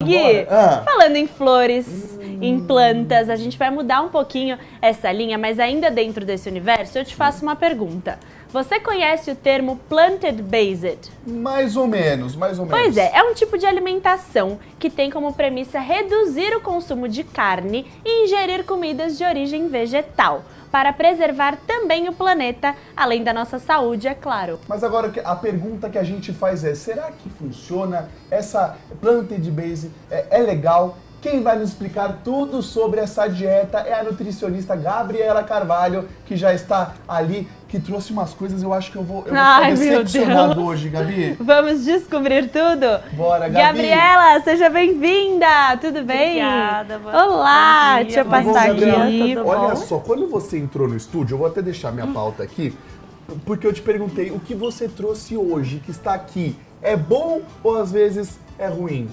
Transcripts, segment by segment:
Gui, falando em flores, em plantas, a gente vai mudar um pouquinho essa linha, mas ainda dentro desse universo, eu te faço uma pergunta. Você conhece o termo plant-based? Mais ou menos, mais ou menos. Pois é um tipo de alimentação que tem como premissa reduzir o consumo de carne e ingerir comidas de origem vegetal, para preservar também o planeta, além da nossa saúde, é claro. Mas agora a pergunta que a gente faz é, será que funciona? Essa plant-based é legal? Quem vai nos explicar tudo sobre essa dieta é a nutricionista Gabriela Carvalho, que já está ali, que trouxe umas coisas, eu acho que eu vou ficar decepcionado hoje, Gabi. Vamos descobrir tudo? Bora, Gabi. Gabriela, seja bem-vinda, tudo bem? Obrigada. Olá, deixa eu passar aqui. Olha só, quando você entrou no estúdio, eu vou até deixar minha pauta aqui, porque eu te perguntei o que você trouxe hoje, que está aqui, é bom ou às vezes é ruim?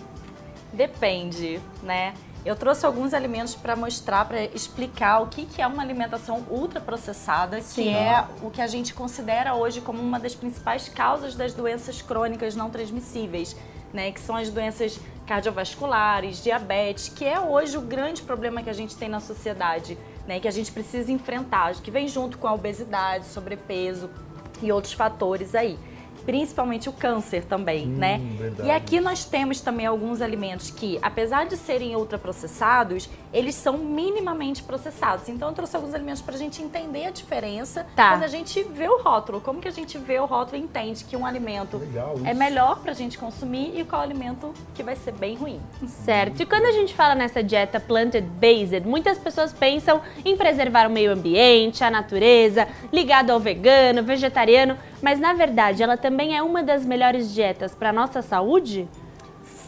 Depende, né? Eu trouxe alguns alimentos para mostrar, para explicar o que é uma alimentação ultraprocessada, que é o que a gente considera hoje como uma das principais causas das doenças crônicas não transmissíveis, né? Que são as doenças cardiovasculares, diabetes, que é hoje o grande problema que a gente tem na sociedade, né? Que a gente precisa enfrentar, que vem junto com a obesidade, sobrepeso e outros fatores aí. Principalmente o câncer também, né? Verdade. E aqui nós temos também alguns alimentos que, apesar de serem ultraprocessados, eles são minimamente processados. Então eu trouxe alguns alimentos pra gente entender a diferença quando a gente vê o rótulo. Como que a gente vê o rótulo e entende que um alimento é melhor pra gente consumir e qual alimento que vai ser bem ruim. Certo. E quando a gente fala nessa dieta plant-based, muitas pessoas pensam em preservar o meio ambiente, a natureza, ligado ao vegano, vegetariano, mas na verdade ela também é uma das melhores dietas para nossa saúde?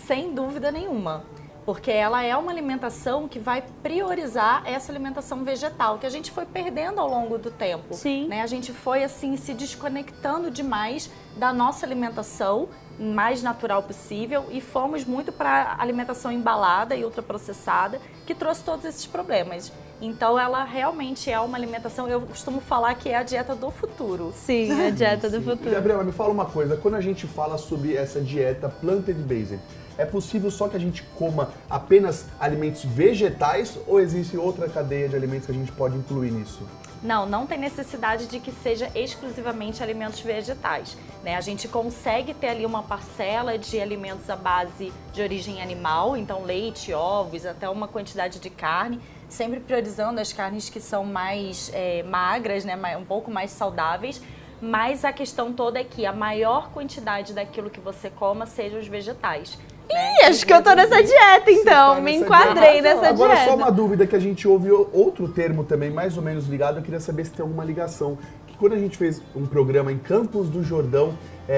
Sem dúvida nenhuma, porque ela é uma alimentação que vai priorizar essa alimentação vegetal, que a gente foi perdendo ao longo do tempo. Sim. Né? A gente foi assim se desconectando demais da nossa alimentação mais natural possível e fomos muito para alimentação embalada e ultraprocessada, que trouxe todos esses problemas. Então ela realmente é uma alimentação, eu costumo falar que é a dieta do futuro. Sim, a dieta do futuro. Gabriela, me fala uma coisa, quando a gente fala sobre essa dieta plant-based, é possível só que a gente coma apenas alimentos vegetais ou existe outra cadeia de alimentos que a gente pode incluir nisso? Não tem necessidade de que seja exclusivamente alimentos vegetais, né? A gente consegue ter ali uma parcela de alimentos à base de origem animal, então leite, ovos, até uma quantidade de carne, sempre priorizando as carnes que são mais magras, né? Um pouco mais saudáveis, mas a questão toda é que a maior quantidade daquilo que você coma sejam os vegetais. Ih, acho que eu tô nessa dieta então, me enquadrei nessa dieta. Agora só uma dúvida que a gente ouve outro termo também mais ou menos ligado, eu queria saber se tem alguma ligação. Que quando a gente fez um programa em Campos do Jordão,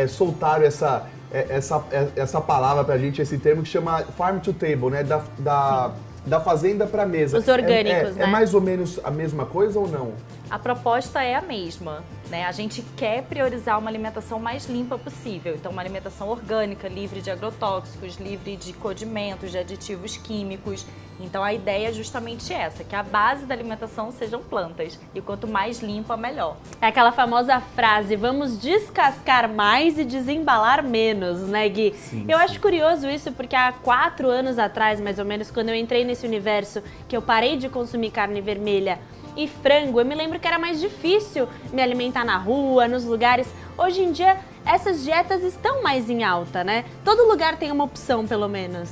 soltaram essa palavra pra gente, esse termo que chama farm to table, né? Da fazenda pra mesa. Os orgânicos, né? É mais ou menos a mesma coisa ou não? A proposta é a mesma, né? A gente quer priorizar uma alimentação mais limpa possível. Então, uma alimentação orgânica, livre de agrotóxicos, livre de condimentos, de aditivos químicos. Então, a ideia é justamente essa, que a base da alimentação sejam plantas. E quanto mais limpa, melhor. É aquela famosa frase, vamos descascar mais e desembalar menos, né, Gui? Sim, eu acho curioso isso, porque há 4 anos atrás, mais ou menos, quando eu entrei nesse universo, que eu parei de consumir carne vermelha e frango, eu me lembro que era mais difícil me alimentar na rua, nos lugares. Hoje em dia, essas dietas estão mais em alta, né? Todo lugar tem uma opção, pelo menos.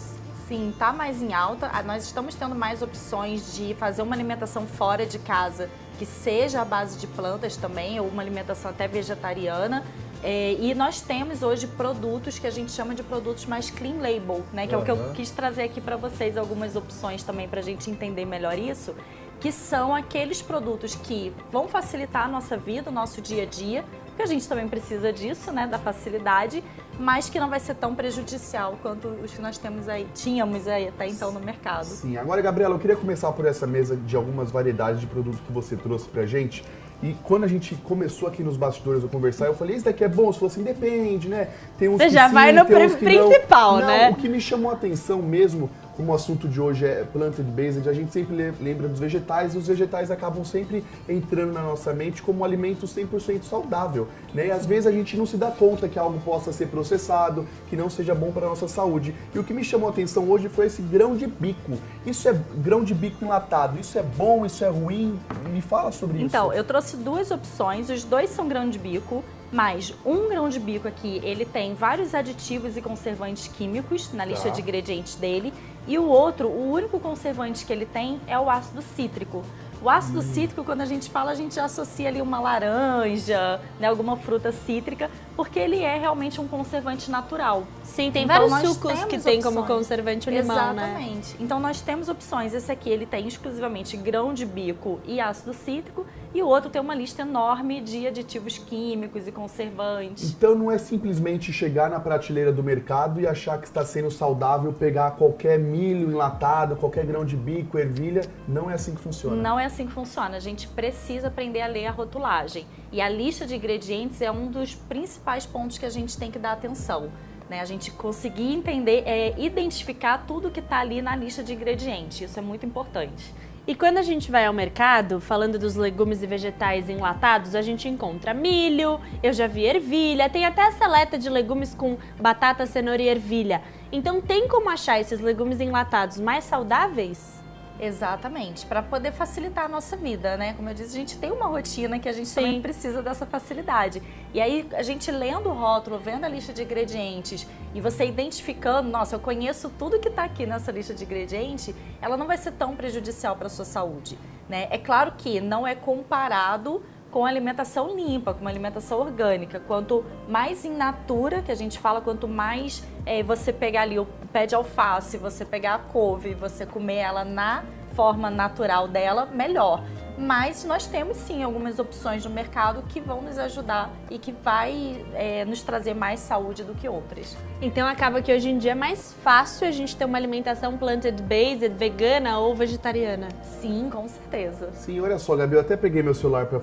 Sim, tá mais em alta. Nós estamos tendo mais opções de fazer uma alimentação fora de casa, que seja à base de plantas também, ou uma alimentação até vegetariana. E nós temos hoje produtos que a gente chama de produtos mais clean label, né? Que é o que eu quis trazer aqui para vocês, algumas opções também para a gente entender melhor isso, que são aqueles produtos que vão facilitar a nossa vida, o nosso dia a dia, porque a gente também precisa disso, né, da facilidade, mas que não vai ser tão prejudicial quanto os que nós tínhamos aí até então no mercado. Sim, agora, Gabriela, eu queria começar por essa mesa de algumas variedades de produtos que você trouxe pra gente. E quando a gente começou aqui nos bastidores a conversar, eu falei, isso daqui é bom? Você falou assim, depende, né? Tem uns Você já vai no principal, né? O que me chamou a atenção mesmo como o assunto de hoje é plant-based, a gente sempre lembra dos vegetais e os vegetais acabam sempre entrando na nossa mente como um alimento 100% saudável, né? E às vezes a gente não se dá conta que algo possa ser processado, que não seja bom para a nossa saúde. E o que me chamou a atenção hoje foi esse grão de bico. Isso é grão de bico enlatado, isso é bom, isso é ruim? Me fala sobre isso. Então, eu trouxe duas opções, os dois são grão de bico, mas um grão de bico aqui, ele tem vários aditivos e conservantes químicos na lista de ingredientes dele, e o outro, o único conservante que ele tem é o ácido cítrico. O ácido cítrico, quando a gente fala, a gente associa ali uma laranja, né, alguma fruta cítrica, porque ele é realmente um conservante natural. Sim, tem Então, vários sucos que tem como conservante o limão, né? Exatamente. Então nós temos opções. Esse aqui ele tem exclusivamente grão de bico e ácido cítrico, e o outro tem uma lista enorme de aditivos químicos e conservantes. Então não é simplesmente chegar na prateleira do mercado e achar que está sendo saudável, pegar qualquer milho enlatado, qualquer grão de bico, ervilha. Não é assim que funciona. Não é assim que funciona. A gente precisa aprender a ler a rotulagem. E a lista de ingredientes é um dos principais pontos que a gente tem que dar atenção. Né? A gente conseguir entender, identificar tudo que está ali na lista de ingredientes. Isso é muito importante. E quando a gente vai ao mercado, falando dos legumes e vegetais enlatados, a gente encontra milho, eu já vi ervilha, tem até a seleta de legumes com batata, cenoura e ervilha. Então tem como achar esses legumes enlatados mais saudáveis? Exatamente, para poder facilitar a nossa vida, né? Como eu disse, a gente tem uma rotina que a gente também precisa dessa facilidade. E aí, a gente lendo o rótulo, vendo a lista de ingredientes e você identificando, nossa, eu conheço tudo que está aqui nessa lista de ingredientes, ela não vai ser tão prejudicial para a sua saúde, né? É claro que não é comparado com alimentação limpa, com uma alimentação orgânica. Quanto mais in natura, que a gente fala, quanto mais você pegar ali o pé de alface, você pegar a couve, você comer ela na forma natural dela, melhor. Mas nós temos sim algumas opções no mercado que vão nos ajudar e que vai nos trazer mais saúde do que outras. Então acaba que hoje em dia é mais fácil a gente ter uma alimentação plant-based, vegana ou vegetariana? Sim, com certeza. Sim, olha só, Gabi, eu até peguei meu celular para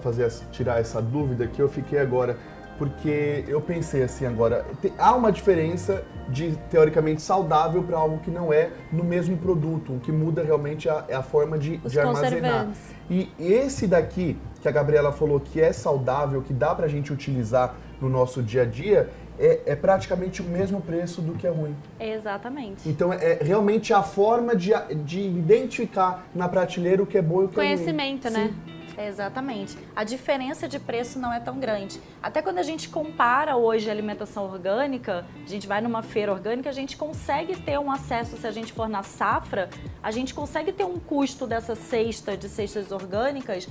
tirar essa dúvida que eu fiquei agora, porque eu pensei assim agora, há uma diferença de teoricamente saudável para algo que não é no mesmo produto, o que muda realmente é a forma de armazenar. E esse daqui, que a Gabriela falou que é saudável, que dá pra gente utilizar no nosso dia a dia, é praticamente o mesmo preço do que é ruim. Exatamente. Então é realmente a forma de identificar na prateleira o que é bom e o que é ruim. Conhecimento, né? Sim. Exatamente. A diferença de preço não é tão grande. Até quando a gente compara hoje a alimentação orgânica, a gente vai numa feira orgânica, a gente consegue ter um acesso, se a gente for na safra, a gente consegue ter um custo dessa cesta, de cestas orgânicas,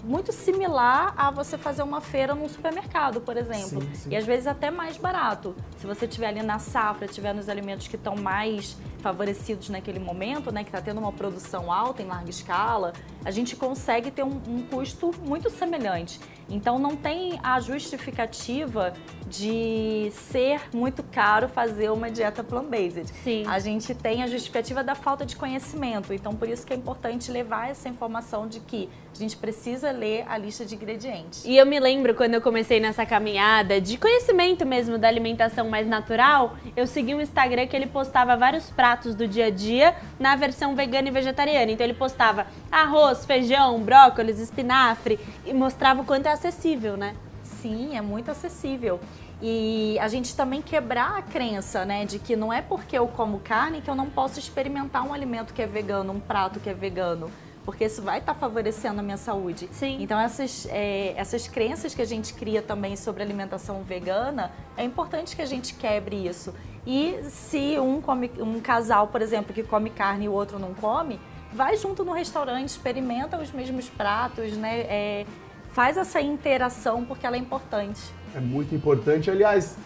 muito similar a você fazer uma feira num supermercado, por exemplo. Sim, sim. E às vezes até mais barato. Se você estiver ali na safra, estiver nos alimentos que estão mais favorecidos naquele momento, né, que está tendo uma produção alta em larga escala, a gente consegue ter um custo muito semelhante. Então não tem a justificativa de ser muito caro fazer uma dieta plant-based. Sim. A gente tem a justificativa da falta de conhecimento. Então por isso que é importante levar essa informação de que a gente precisa ler a lista de ingredientes. E eu me lembro quando eu comecei nessa caminhada de conhecimento mesmo da alimentação mais natural, eu segui um Instagram que ele postava vários pratos do dia a dia na versão vegana e vegetariana. Então ele postava arroz, feijão, brócolis, espinafre e mostrava o quanto é acessível, né? Sim, é muito acessível. E a gente também quebrar a crença, né, de que não é porque eu como carne que eu não posso experimentar um alimento que é vegano, um prato que é vegano, porque isso vai estar favorecendo a minha saúde. Sim. Então essas crenças que a gente cria também sobre alimentação vegana, é importante que a gente quebre isso. E se um casal, por exemplo, que come carne e o outro não come, vai junto no restaurante, experimenta os mesmos pratos, né? Faz essa interação porque ela é importante. É muito importante. Aliás,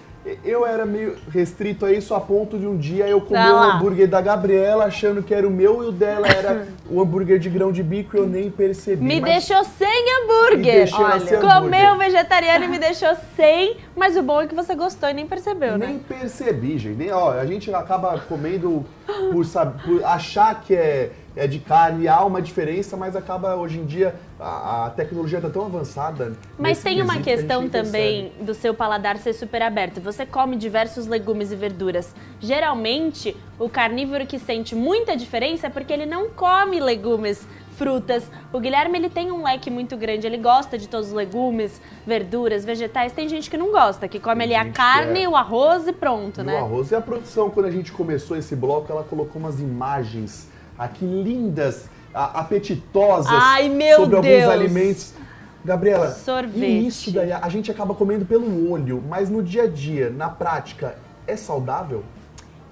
eu era meio restrito a isso a ponto de um dia eu comer o hambúrguer da Gabriela achando que era o meu e o dela era o hambúrguer de grão de bico e eu nem percebi. Me deixou sem hambúrguer. Olha, comeu vegetariano e me deixou sem, mas o bom é que você gostou e nem percebeu, né? Nem percebi, gente. A gente acaba comendo por achar que é de carne, há uma diferença, mas acaba hoje em dia a tecnologia está tão avançada. Mas tem uma questão também do seu paladar ser super aberto. Você come diversos legumes e verduras. Geralmente, o carnívoro que sente muita diferença é porque ele não come legumes, frutas. O Guilherme, ele tem um leque muito grande, ele gosta de todos os legumes, verduras, vegetais. Tem gente que não gosta, que come ali a carne, o arroz e pronto, né? O arroz. E a produção, quando a gente começou esse bloco, ela colocou umas imagens aqui lindas, apetitosas, sobre alguns alimentos. Gabriela, sorvete. E isso daí a gente acaba comendo pelo olho, mas no dia a dia, na prática, é saudável?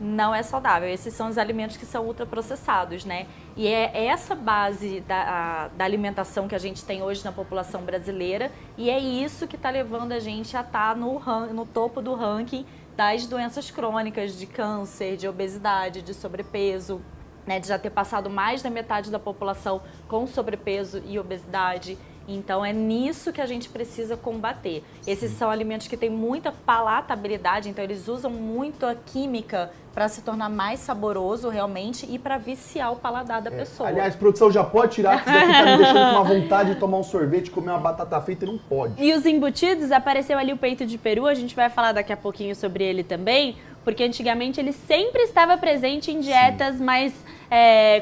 Não é saudável. Esses são os alimentos que são ultraprocessados, né? E é essa base da alimentação que a gente tem hoje na população brasileira, e é isso que está levando a gente a estar no topo do ranking das doenças crônicas, de câncer, de obesidade, de sobrepeso, né? De já ter passado mais da metade da população com sobrepeso e obesidade. Então é nisso que a gente precisa combater. Esses são alimentos que têm muita palatabilidade, então eles usam muito a química para se tornar mais saboroso realmente e para viciar o paladar da pessoa. Aliás, produção, já pode tirar, que isso daqui tá me deixando com uma vontade de tomar um sorvete, comer uma batata frita, e não pode. E os embutidos, apareceu ali o peito de peru, a gente vai falar daqui a pouquinho sobre ele também, porque antigamente ele sempre estava presente em dietas mais,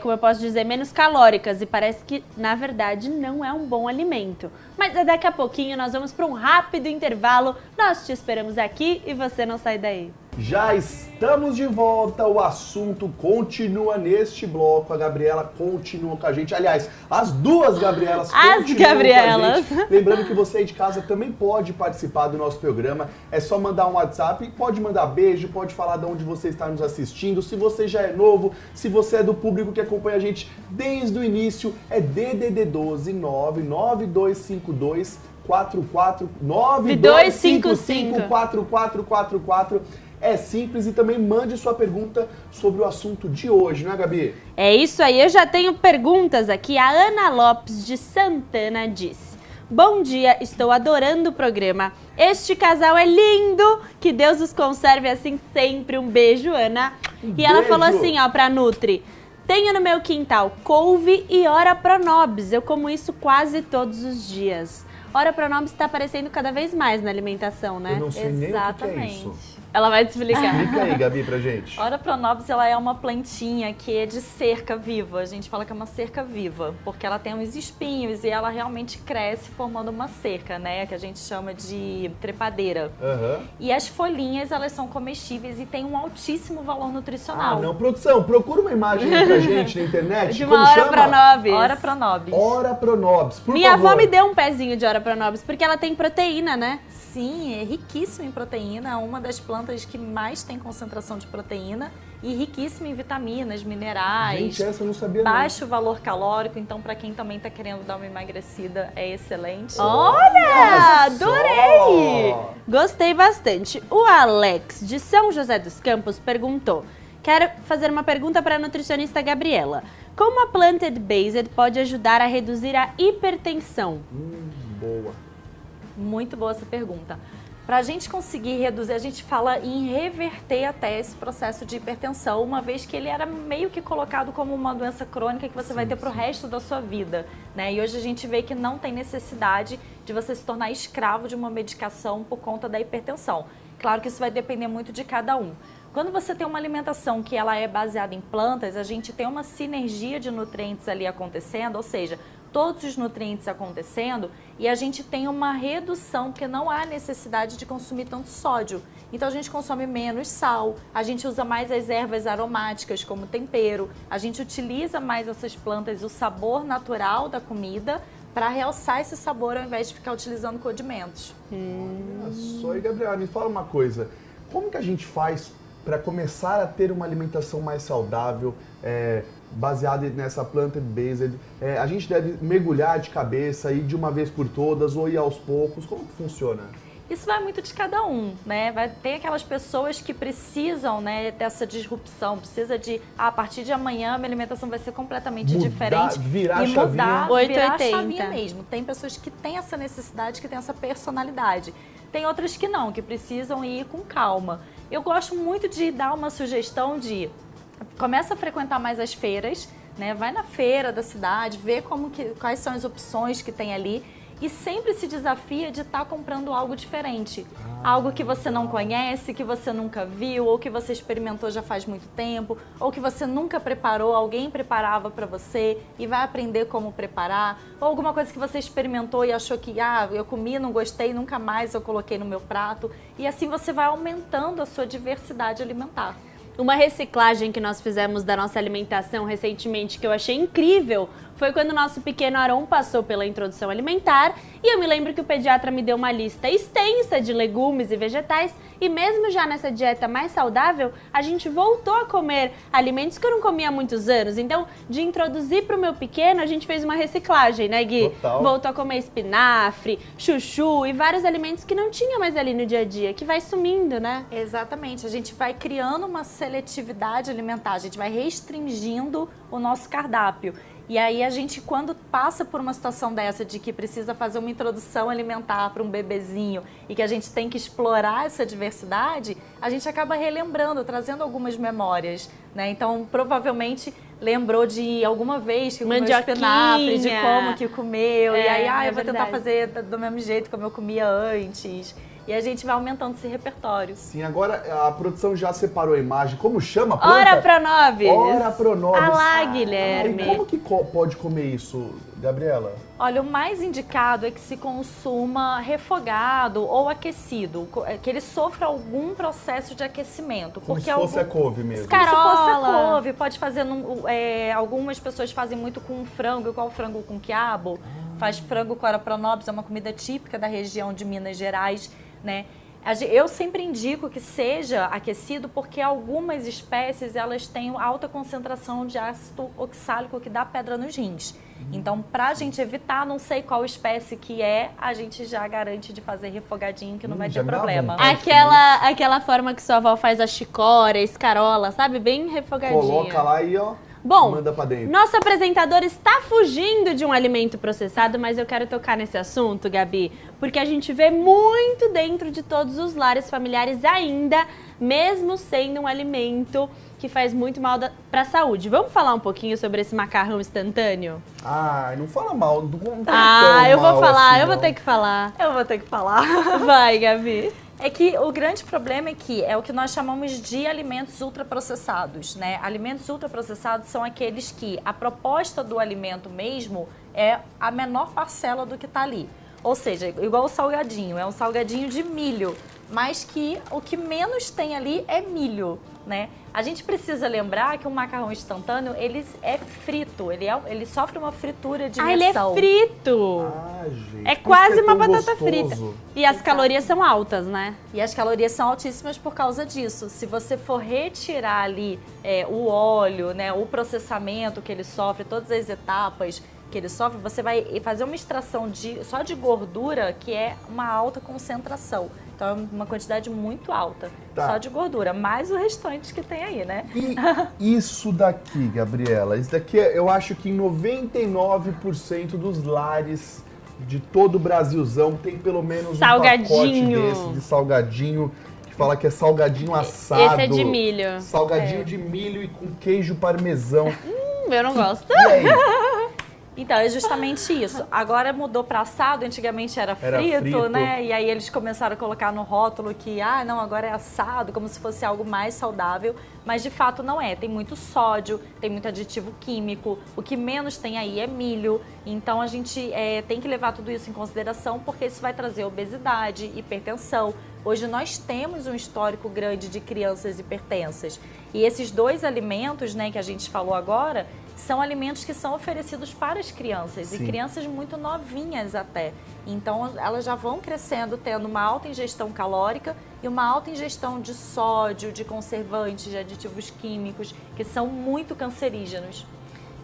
como eu posso dizer, menos calóricas, e parece que, na verdade, não é um bom alimento. Mas daqui a pouquinho nós vamos para um rápido intervalo, nós te esperamos aqui e você não sai daí. Já estamos de volta, o assunto continua neste bloco, a Gabriela continua com a gente. Aliás, as duas Gabrielas continuam com a gente. Lembrando que você aí de casa também pode participar do nosso programa, é só mandar um WhatsApp, pode mandar beijo, pode falar de onde você está nos assistindo, se você já é novo, se você é do público que acompanha a gente desde o início, é DDD 12 99252 4444. É simples, e também mande sua pergunta sobre o assunto de hoje, não é, Gabi? É isso aí, eu já tenho perguntas aqui. A Ana Lopes de Santana disse: bom dia, estou adorando o programa. Este casal é lindo, que Deus os conserve assim sempre. Um beijo, Ana. E ela falou assim, ó, pra Nutri: tenho no meu quintal couve e ora pronobis. Eu como isso quase todos os dias. Ora pronobis está aparecendo cada vez mais na alimentação, né? Eu não sei nem o que é isso. Ela vai te explicar. Explica aí, Gabi, pra gente. Ora pronobis, ela é uma plantinha que é de cerca viva. A gente fala que é uma cerca viva, porque ela tem uns espinhos e ela realmente cresce formando uma cerca, né? Que a gente chama de trepadeira. E as folhinhas, elas são comestíveis e têm um altíssimo valor nutricional. Ah, não. Produção, procura uma imagem aí pra gente na internet. De uma ora pronobis. Ora pronobis. Ora pronobis, por Minha favor. avó me deu um pezinho de ora pronobis, porque ela tem proteína, né? Sim, é riquíssimo em proteína, é uma das plantas que mais tem concentração de proteína e riquíssimo em vitaminas, minerais. Gente, essa eu não sabia baixo valor calórico, então para quem também tá querendo dar uma emagrecida é excelente. Olha, adorei! Gostei bastante. O Alex, de São José dos Campos, perguntou: quero fazer uma pergunta para a nutricionista Gabriela. Como a Planted Based pode ajudar a reduzir a hipertensão? Boa. Muito boa essa pergunta. Para a gente conseguir reduzir, a gente fala em reverter até esse processo de hipertensão, uma vez que ele era meio que colocado como uma doença crônica que você vai ter para o resto da sua vida, né? E hoje a gente vê que não tem necessidade de você se tornar escravo de uma medicação por conta da hipertensão. Claro que isso vai depender muito de cada um. Quando você tem uma alimentação que ela é baseada em plantas, a gente tem uma sinergia de nutrientes ali acontecendo, ou seja, todos os nutrientes acontecendo, e a gente tem uma redução, porque não há necessidade de consumir tanto sódio. Então a gente consome menos sal, a gente usa mais as ervas aromáticas como tempero, a gente utiliza mais essas plantas, o sabor natural da comida, para realçar esse sabor ao invés de ficar utilizando condimentos. Só aí, Gabriela, me fala uma coisa. Como que a gente faz para começar a ter uma alimentação mais saudável, baseada nessa planted based? A gente deve mergulhar de cabeça, ir de uma vez por todas ou ir aos poucos? Como que funciona? Isso vai muito de cada um, né? Vai ter aquelas pessoas que precisam, né, dessa disrupção, precisa de, a partir de amanhã, minha alimentação vai ser completamente diferente. Virar e a mudar, chavinha. virar a chavinha mesmo. Tem pessoas que têm essa necessidade, que têm essa personalidade. Tem outras que não, que precisam ir com calma. Eu gosto muito de dar uma sugestão de: começa a frequentar mais as feiras, né? Vai na feira da cidade, vê quais são as opções que tem ali e sempre se desafia de estar comprando algo diferente. Algo que você não conhece, que você nunca viu, ou que você experimentou já faz muito tempo, ou que você nunca preparou, alguém preparava para você e vai aprender como preparar, ou alguma coisa que você experimentou e achou que, eu comi, não gostei, nunca mais eu coloquei no meu prato. E assim você vai aumentando a sua diversidade alimentar. Uma reciclagem que nós fizemos da nossa alimentação recentemente, que eu achei incrível, foi quando o nosso pequeno Aron passou pela introdução alimentar e eu me lembro que o pediatra me deu uma lista extensa de legumes e vegetais e mesmo já nessa dieta mais saudável, a gente voltou a comer alimentos que eu não comia há muitos anos. Então, de introduzir para o meu pequeno, a gente fez uma reciclagem, né, Gui? Total. Voltou a comer espinafre, chuchu e vários alimentos que não tinha mais ali no dia a dia, que vai sumindo, né? Exatamente, a gente vai criando uma seletividade alimentar, a gente vai restringindo o nosso cardápio. E aí a gente, quando passa por uma situação dessa de que precisa fazer uma introdução alimentar para um bebezinho e que a gente tem que explorar essa diversidade, a gente acaba relembrando, trazendo algumas memórias, né? Então, provavelmente lembrou de alguma vez que comeu espinafre, de como que comeu, e aí eu vou tentar fazer do mesmo jeito como eu comia antes. E a gente vai aumentando esse repertório. Sim, agora a produção já separou a imagem. Como chama a planta? Ora Pronobis. Ora Pronobis. Ah lá, Guilherme. E como que pode comer isso, Gabriela? Olha, o mais indicado é que se consuma refogado ou aquecido, que ele sofra algum processo de aquecimento. Como se fosse a couve mesmo. Escarola. Se fosse a couve, pode fazer, algumas pessoas fazem muito com frango, igual frango com quiabo. Faz frango com ora Pronobis, é uma comida típica da região de Minas Gerais, né? Eu sempre indico que seja aquecido porque algumas espécies elas têm alta concentração de ácido oxálico que dá pedra nos rins. Então, pra gente evitar, não sei qual espécie que é, a gente já garante de fazer refogadinho que não vai ter problema. Aquela forma que sua avó faz a chicória, a escarola, sabe? Bem refogadinha. Coloca lá e Bom, manda pra dentro. Nosso apresentador está fugindo de um alimento processado, mas eu quero tocar nesse assunto, Gabi, porque a gente vê muito dentro de todos os lares familiares ainda, mesmo sendo um alimento que faz muito mal para a saúde. Vamos falar um pouquinho sobre esse macarrão instantâneo? Não fala mal. Não eu vou falar, assim, eu vou ter que falar. Eu vou ter que falar. Vai, Gabi. É que o grande problema é que é o que nós chamamos de alimentos ultraprocessados, né? Alimentos ultraprocessados são aqueles que a proposta do alimento mesmo é a menor parcela do que está ali. Ou seja, igual o salgadinho, é um salgadinho de milho, mas que o que menos tem ali é milho, né? A gente precisa lembrar que o macarrão instantâneo, ele é frito, ele sofre uma fritura de imersão. Ele é frito! Gente, é quase uma batata gostoso. frita. E as calorias são altas, né? E as calorias são altíssimas por causa disso. Se você for retirar ali o óleo, né, o processamento que ele sofre, todas as etapas que ele sofre, você vai fazer uma extração só de gordura que é uma alta concentração. Então é uma quantidade muito alta, só de gordura, mais o restante que tem aí, né? E isso daqui, Gabriela, isso daqui eu acho que em 99% dos lares de todo o Brasilzão tem pelo menos um pacote desse de salgadinho, que fala que é salgadinho assado. Esse é de milho. Salgadinho de milho e com queijo parmesão. Eu não gosto. E aí? Então, é justamente isso. Agora mudou para assado, antigamente era frito, né? E aí eles começaram a colocar no rótulo que, não, agora é assado, como se fosse algo mais saudável. Mas de fato não é. Tem muito sódio, tem muito aditivo químico. O que menos tem aí é milho. Então a gente tem que levar tudo isso em consideração, porque isso vai trazer obesidade, hipertensão. Hoje nós temos um histórico grande de crianças hipertensas. E esses dois alimentos, né, que a gente falou agora, são alimentos que são oferecidos para as crianças. Sim. E crianças muito novinhas até. Então elas já vão crescendo tendo uma alta ingestão calórica e uma alta ingestão de sódio, de conservantes, de aditivos químicos, que são muito cancerígenos.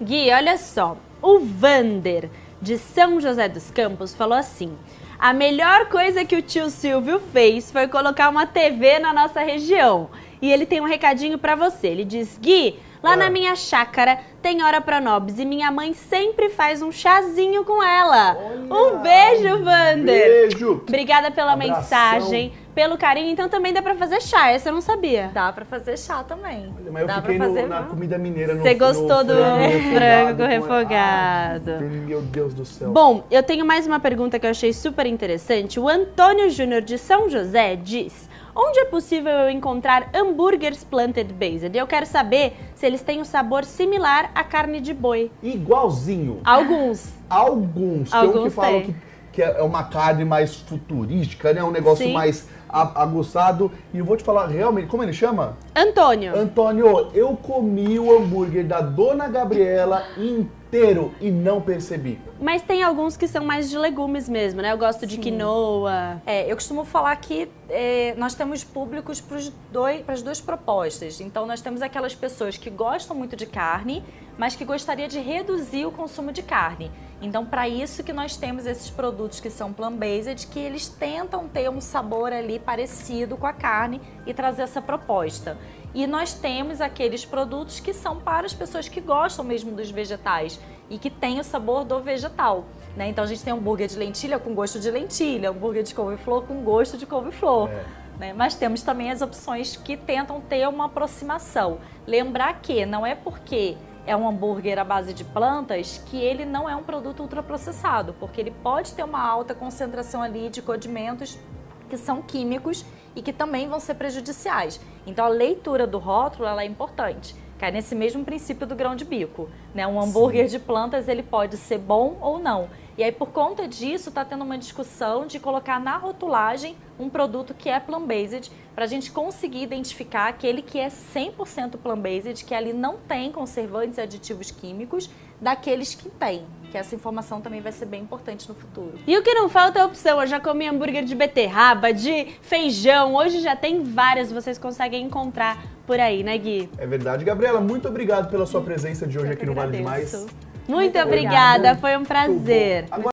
Gui, olha só, o Vander, de São José dos Campos, falou assim: a melhor coisa que o tio Silvio fez foi colocar uma TV na nossa região. E ele tem um recadinho pra você. Ele diz: Gui, lá na minha chácara tem ora Pronobis e minha mãe sempre faz um chazinho com ela. Olha, um beijo, Vander. Beijo. Obrigada pela mensagem. pelo carinho, então também dá pra fazer chá, essa eu não sabia. Dá pra fazer chá também. Olha, mas eu Dá fiquei pra fazer na comida mineira. Você gostou do frango com refogado. refogado. Meu Deus do céu. Bom, eu tenho mais uma pergunta que eu achei super interessante. O Antônio Júnior de São José diz: onde é possível eu encontrar hambúrgueres plant-based? Eu quero saber se eles têm um sabor similar à carne de boi. Igualzinho. Alguns. Alguns. Tem um que falam que é uma carne mais futurística, né? Um negócio mais aguçado. E eu vou te falar realmente, como ele chama? Antônio. Antônio, eu comi o hambúrguer da Dona Gabriela inteiro e não percebi. Mas tem alguns que são mais de legumes mesmo, né? Eu gosto de quinoa. Eu costumo falar que nós temos públicos para as duas propostas. Então, nós temos aquelas pessoas que gostam muito de carne, mas que gostaria de reduzir o consumo de carne. Então, para isso que nós temos esses produtos que são plant-based, que eles tentam ter um sabor ali parecido com a carne e trazer essa proposta. E nós temos aqueles produtos que são para as pessoas que gostam mesmo dos vegetais e que tem o sabor do vegetal, né? Então a gente tem hambúrguer de lentilha com gosto de lentilha, hambúrguer de couve-flor com gosto de couve-flor. Né? Mas temos também as opções que tentam ter uma aproximação. Lembrar que não é porque é um hambúrguer à base de plantas que ele não é um produto ultraprocessado, porque ele pode ter uma alta concentração ali de condimentos que são químicos e que também vão ser prejudiciais. Então a leitura do rótulo ela é importante. Cai nesse mesmo princípio do grão de bico, né? Um hambúrguer de plantas ele pode ser bom ou não. E aí por conta disso está tendo uma discussão de colocar na rotulagem um produto que é plant-based para a gente conseguir identificar aquele que é 100% plant-based, que ali não tem conservantes e aditivos químicos, daqueles que tem. Que essa informação também vai ser bem importante no futuro. E o que não falta é opção. Eu já comi hambúrguer de beterraba, de feijão. Hoje já tem várias, vocês conseguem encontrar por aí, né, Gui? É verdade. Gabriela, muito obrigado pela sua presença de hoje aqui no Vale Demais. Muito obrigada, foi um prazer.